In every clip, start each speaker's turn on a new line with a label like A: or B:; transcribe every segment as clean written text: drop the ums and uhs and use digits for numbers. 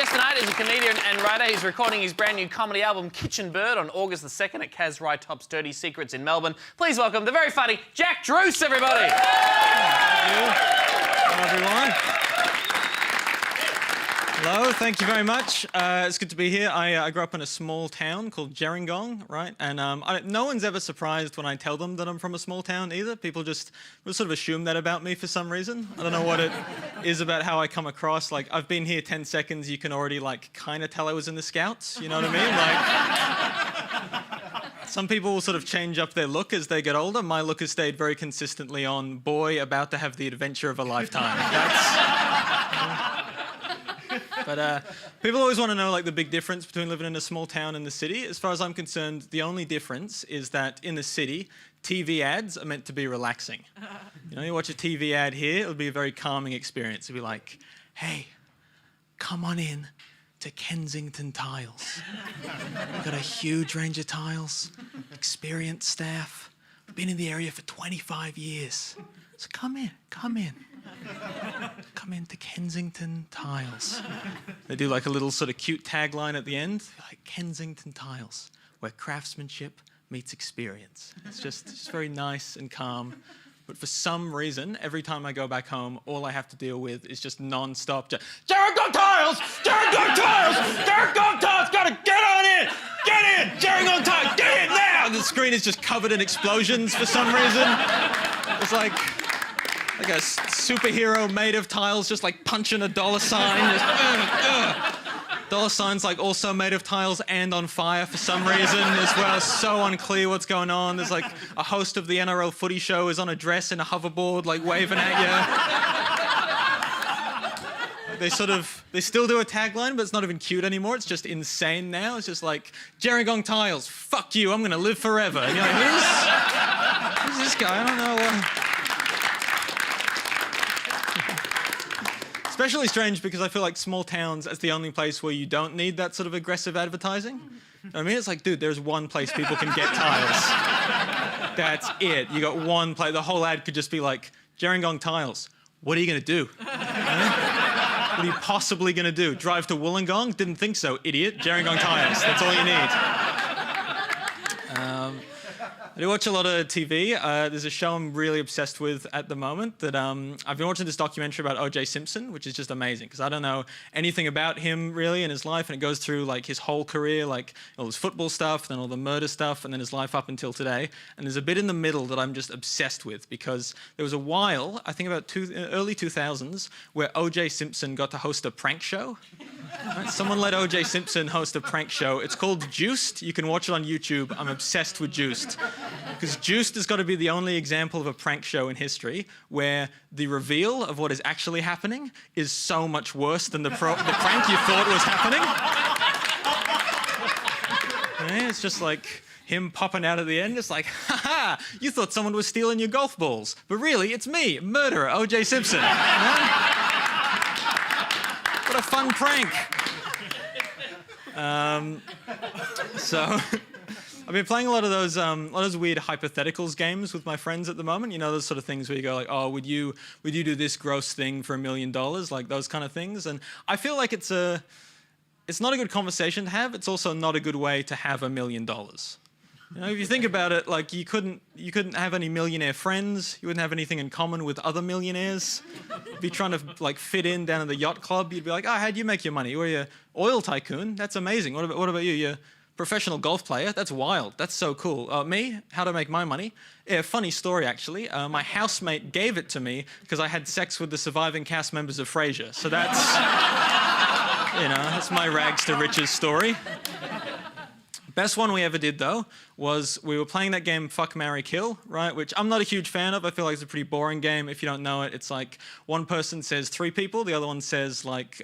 A: guest tonight is a comedian and writer. He's recording his brand new comedy album, Kitchen Bird, on August the 2nd at Kaz Rytop's Dirty Secrets in Melbourne. Please welcome the very funny Jack Druce, everybody.
B: Thank you. Hello, everyone. Hello, thank you very much. It's good to be here. I grew up in a small town called Gerringong, right? And no one's ever surprised when I tell them that I'm from a small town either. People just sort of assume that about me for some reason. I don't know what it is about how I come across. Like, I've been here 10 seconds, you can already, like, kind of tell I was in the Scouts, you know what I mean? Like, some people will sort of change up their look as they get older. My look has stayed very consistently on boy about to have the adventure of a lifetime. But people always want to know, like, the big difference between living in a small town and the city. As far as I'm concerned, the only difference is that in the city, TV ads are meant to be relaxing. You know, you watch a TV ad here, it'll be a very calming experience. It'll be like, hey, come on in to Kensington Tiles. We've got a huge range of tiles, experienced staff. We've been in the area for 25 years. So come in. Come into Kensington Tiles. They do like a little sort of cute tagline at the end, like Kensington Tiles, where craftsmanship meets experience. It's just very nice and calm. But for some reason, every time I go back home, all I have to deal with is just non-stop, Gerringong Tiles! Gerringong Tiles! Gerringong Tiles! Gotta get on in! Get in! Gerringong Tiles! Get in now! And the screen is just covered in explosions for some reason. It's like a superhero made of tiles, just like punching a dollar sign. Dollar signs like also made of tiles and on fire for some reason as well. So unclear what's going on. There's like a host of the NRL footy show is on a dress in a hoverboard, like waving at you. They still do a tagline, but it's not even cute anymore. It's just insane now. It's just like, Gerringong Tiles, fuck you, I'm gonna live forever. And you're like, who's this guy? I don't know. Especially strange because I feel like small towns is the only place where you don't need that sort of aggressive advertising. You know what I mean? It's like, dude, there's one place people can get tiles. That's it. You got one place. The whole ad could just be like, Gerringong Tiles, what are you going to do? What are you possibly going to do? Drive to Wollongong? Didn't think so, idiot. Gerringong Tiles. That's all you need. I do watch a lot of TV. There's a show I'm really obsessed with at the moment that I've been watching this documentary about O.J. Simpson, which is just amazing because I don't know anything about him really in his life, and it goes through like his whole career, like all his football stuff, then all the murder stuff, and then his life up until today. And there's a bit in the middle that I'm just obsessed with because there was a while, I think about early 2000s, where O.J. Simpson got to host a prank show. Right? Someone let O.J. Simpson host a prank show. It's called Juiced. You can watch it on YouTube. I'm obsessed with Juiced. Because Juiced has got to be the only example of a prank show in history where the reveal of what is actually happening is so much worse than the prank you thought was happening. Yeah, it's just like him popping out at the end. It's like, ha-ha, you thought someone was stealing your golf balls. But really, it's me, murderer, O.J. Simpson. What a fun prank. So I've been playing a lot of those weird hypotheticals games with my friends at the moment. You know, those sort of things where you go like, oh, would you do this gross thing for $1 million? Like those kind of things. And I feel like it's not a good conversation to have. It's also not a good way to have $1 million. You know, if you think about it, like you couldn't have any millionaire friends. You wouldn't have anything in common with other millionaires. You'd be trying to like fit in down at the yacht club. You'd be like, oh, how'd you make your money? You're an oil tycoon. That's amazing. What about you? You're a professional golf player. That's wild. That's so cool. Me? How to make my money? Yeah, funny story actually. My housemate gave it to me because I had sex with the surviving cast members of Frasier. So that's, you know, that's my rags to riches story. Best one we ever did, though, was we were playing that game Fuck, Marry, Kill, right? Which I'm not a huge fan of. I feel like it's a pretty boring game. If you don't know it, it's like one person says 3 people, the other one says like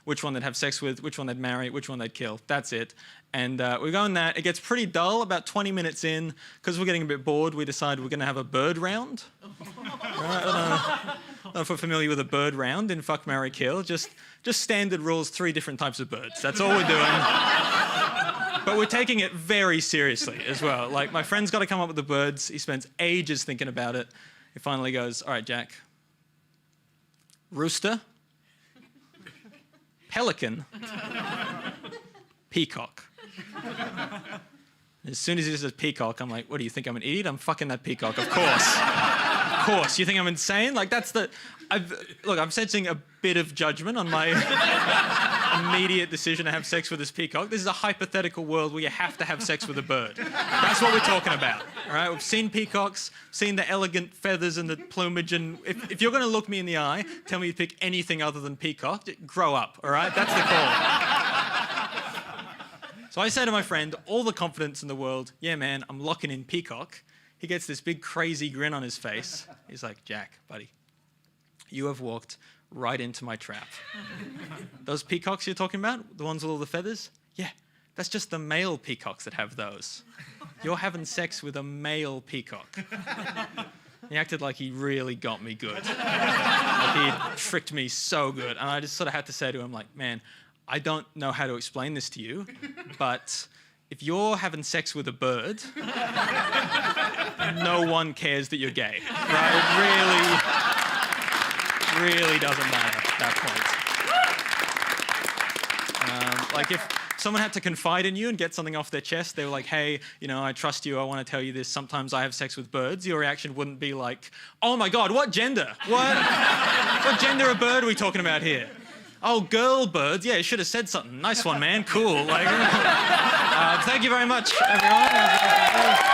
B: which one they'd have sex with, which one they'd marry, which one they'd kill. That's it. And we're going that. It gets pretty dull about 20 minutes in. Because we're getting a bit bored, we decide we're going to have a bird round. Right? I don't know if we're familiar with a bird round in Fuck, Marry, Kill. Just standard rules, 3 different types of birds. That's all we're doing. But we're taking it very seriously as well. Like, my friend's got to come up with the birds. He spends ages thinking about it. He finally goes, all right, Jack. Rooster, pelican, peacock. As soon as he says peacock, I'm like, what do you think I'm an idiot? I'm fucking that peacock, of course. Of course. You think I'm insane? Like, that's the... I'm sensing a bit of judgment on my immediate decision to have sex with this peacock. This is a hypothetical world where you have to have sex with a bird. That's what we're talking about, all right? We've seen peacocks, seen the elegant feathers and the plumage, and if you're going to look me in the eye, tell me you pick anything other than peacock, grow up, all right? That's the call. So I say to my friend, all the confidence in the world, yeah, man, I'm locking in peacock. He gets this big crazy grin on his face. He's like, Jack, buddy, you have walked right into my trap. Those peacocks you're talking about, the ones with all the feathers? Yeah, that's just the male peacocks that have those. You're having sex with a male peacock. He acted like he really got me good. Like he tricked me so good. And I just sort of had to say to him, like, man, I don't know how to explain this to you, but if you're having sex with a bird, no one cares that you're gay, right? It really doesn't matter at that point. Like if someone had to confide in you and get something off their chest, they were like, hey, you know, I trust you, I want to tell you this, sometimes I have sex with birds, your reaction wouldn't be like, oh my God, what gender? What gender of bird are we talking about here? Oh, girl birds. Yeah, you should have said something. Nice one, man. Cool. Like, thank you very much, everyone.